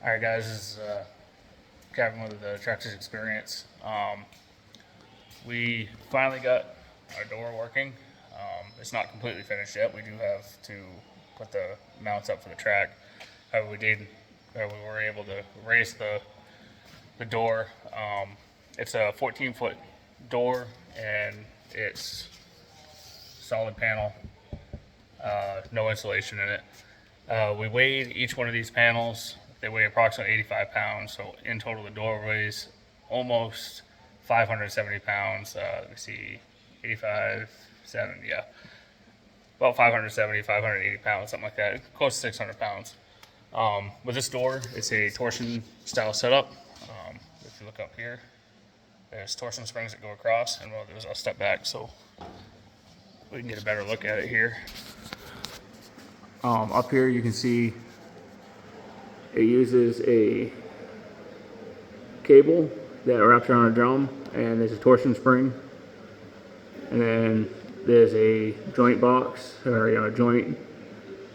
Alright guys, this is Kevin with the Tractors Experience. We finally got our door working. It's not completely finished yet. We do have to put the mounts up for the track. However, we were able to raise the door. It's a 14-foot door and it's solid panel, no insulation in it. We weighed each one of these panels. They weigh approximately 85 pounds, so in total the door weighs almost 570 pounds. Let me see, 85, 7, yeah. About 570, 580 pounds, something like that. Close to 600 pounds. With this door, it's a torsion style setup. If you look up here, there's torsion springs that go across, and what I'll do is I'll step back so we can get a better look at it here. Up here you can see it uses a cable that wraps around a drum, and there's a torsion spring, and then there's a joint box or a joint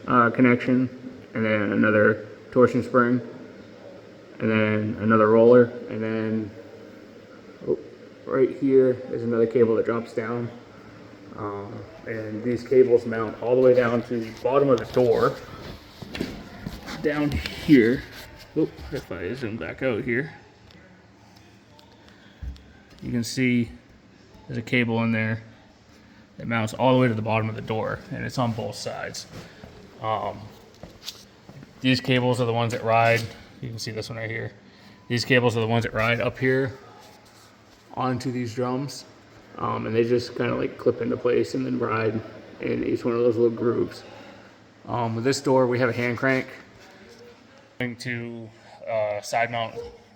connection, and then another torsion spring, and then another roller, and then right here is another cable that drops down, and these cables mount all the way down to the bottom of the door. Down here, if I zoom back out here, you can see there's a cable in there that mounts all the way to the bottom of the door, and it's on both sides. These cables are the ones that ride. You can see this one right here. These cables are the ones that ride up here onto these drums, and they just kind of like clip into place and then ride in each one of those little grooves. With this door, we have a hand crank. Going to side mount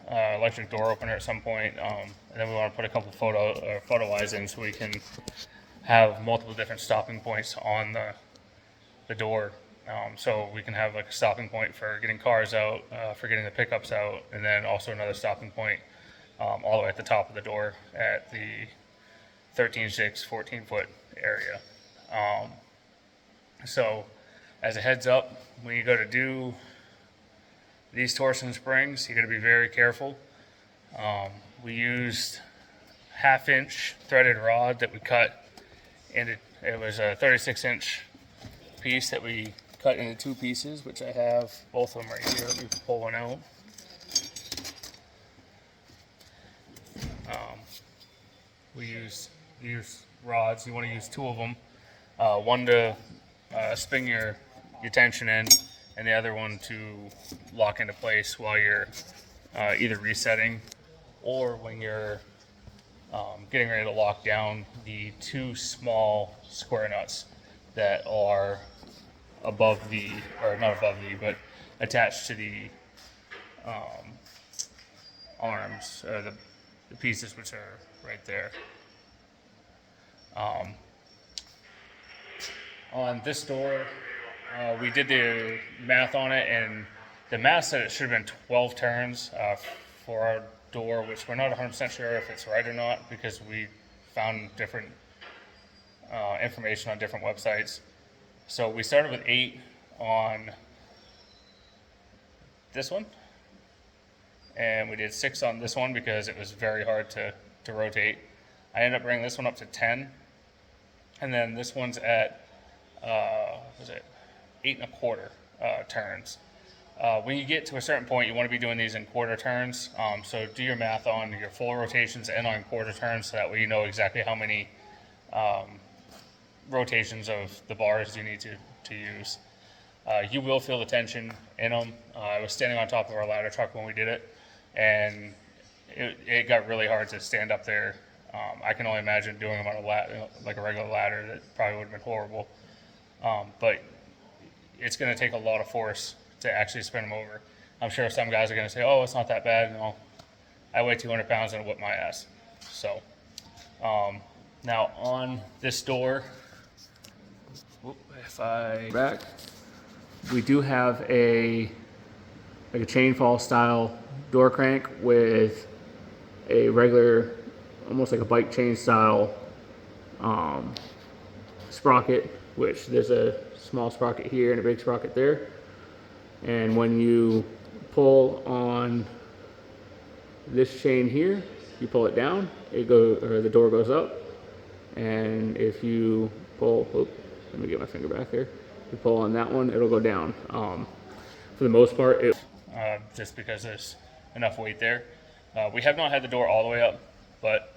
electric door opener at some point, and then we want to put a couple photo eyes in so we can have multiple different stopping points on the door. So we can have like a stopping point for getting cars out, for getting the pickups out, and then also another stopping point all the way at the top of the door at the 13.6, 14-foot area. So as a heads up, when you go to do these torsion springs, you got to be very careful. We used 1/2-inch threaded rod that we cut, and it was a 36-inch piece that we cut into 2 pieces, which I have both of them right here. Let me pull one out. We use rods. You want to use 2 of them. One to spin your tension in, and the other one to lock into place while you're either resetting or when you're getting ready to lock down the 2 small square nuts that are above the, or not above the, but attached to the arms, or the pieces which are right there. On this door, we did the math on it, and the math said it should have been 12 turns for our door, which we're not 100% sure if it's right or not, because we found different information on different websites. So we started with 8 on this one, and we did 6 on this one because it was very hard to rotate. I ended up bringing this one up to 10, and then this one's at 8 1/4 turns. When you get to a certain point, you want to be doing these in quarter turns. So do your math on your full rotations and on quarter turns, so that way you know exactly how many rotations of the bars you need to use. You will feel the tension in them. I was standing on top of our ladder truck when we did it, and it got really hard to stand up there. I can only imagine doing them on like a regular ladder. That probably would have been horrible. But it's going to take a lot of force to actually spin them over. I'm sure some guys are going to say, "Oh, it's not that bad." No, I weigh 200 pounds and it whipped my ass. So now on this door, if I back, we do have a chain fall style door crank with a regular, almost like a bike chain style sprocket, which there's a small sprocket here and a big sprocket there. And when you pull on this chain here, you pull it down, the door goes up. And if you pull, let me get my finger back here. If you pull on that one, it'll go down. For the most part, just because there's enough weight there. We have not had the door all the way up, but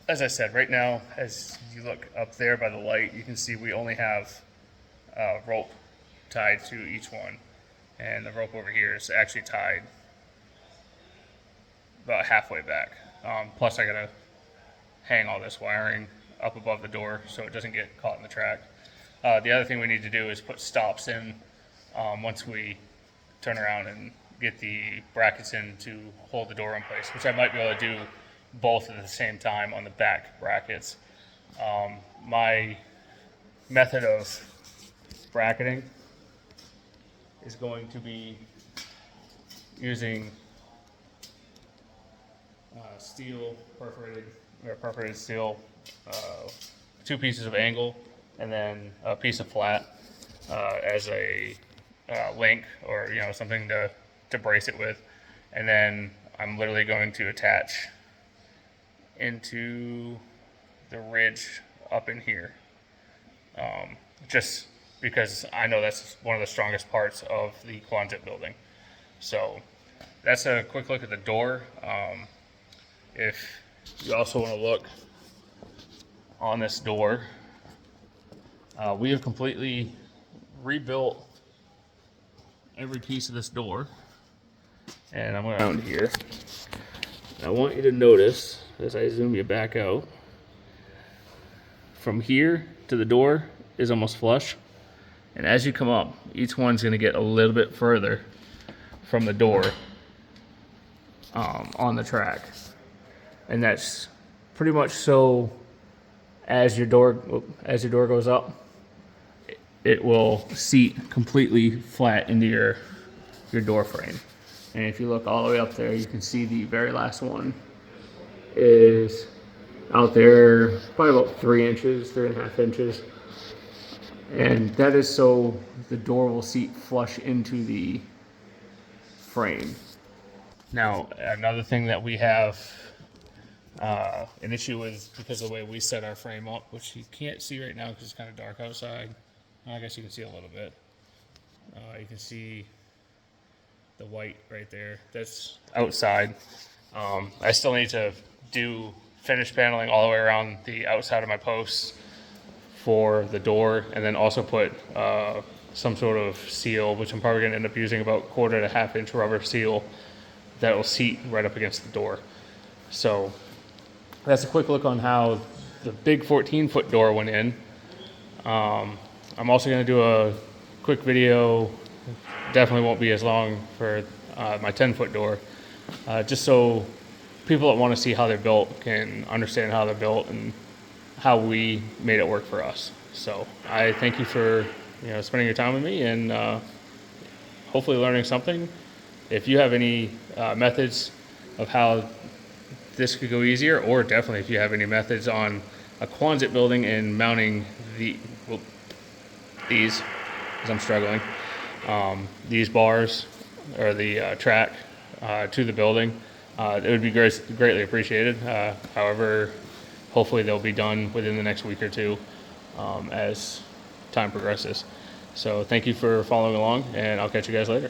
as I said, right now, as you look up there by the light, you can see we only have rope tied to each one. And the rope over here is actually tied about halfway back. Plus I gotta hang all this wiring up above the door so it doesn't get caught in the track. The other thing we need to do is put stops in once we turn around and get the brackets in to hold the door in place, which I might be able to do both at the same time on the back brackets. My method of bracketing is going to be using steel, perforated steel, 2 pieces of angle, and then a piece of flat as a link, or something to brace it with. And then I'm literally going to attach into the ridge up in here, just because I know that's one of the strongest parts of the Quanset building. So that's a quick look at the door. If you also want to look on this door, we have completely rebuilt every piece of this door. And I'm going around here. I want you to notice, as I zoom you back out, from here to the door is almost flush. And as you come up, each one's going to get a little bit further from the door on the track. And that's pretty much so as your door goes up, it will seat completely flat into your door frame. And if you look all the way up there, you can see the very last one is out there probably about 3 inches, 3.5 inches. And that is so the door will seat flush into the frame. Now, another thing that we have an issue with, because of the way we set our frame up, which you can't see right now because it's kind of dark outside. I guess you can see a little bit. You can see the white right there. That's outside. I still need to do finish paneling all the way around the outside of my posts for the door, and then also put some sort of seal, which I'm probably going to end up using about 1/4 to 1/2 inch rubber seal that will seat right up against the door. So that's a quick look on how the big 14-foot door went in. I'm also going to do a quick video, definitely won't be as long, for my 10-foot door, just so people that want to see how they're built can understand how they're built and how we made it work for us. So I thank you for spending your time with me, and hopefully learning something. If you have any methods of how this could go easier, or definitely if you have any methods on a Quanset building and mounting these, because I'm struggling, these bars or the track to the building, it would be greatly appreciated. However, hopefully they'll be done within the next week or two as time progresses. So thank you for following along, and I'll catch you guys later.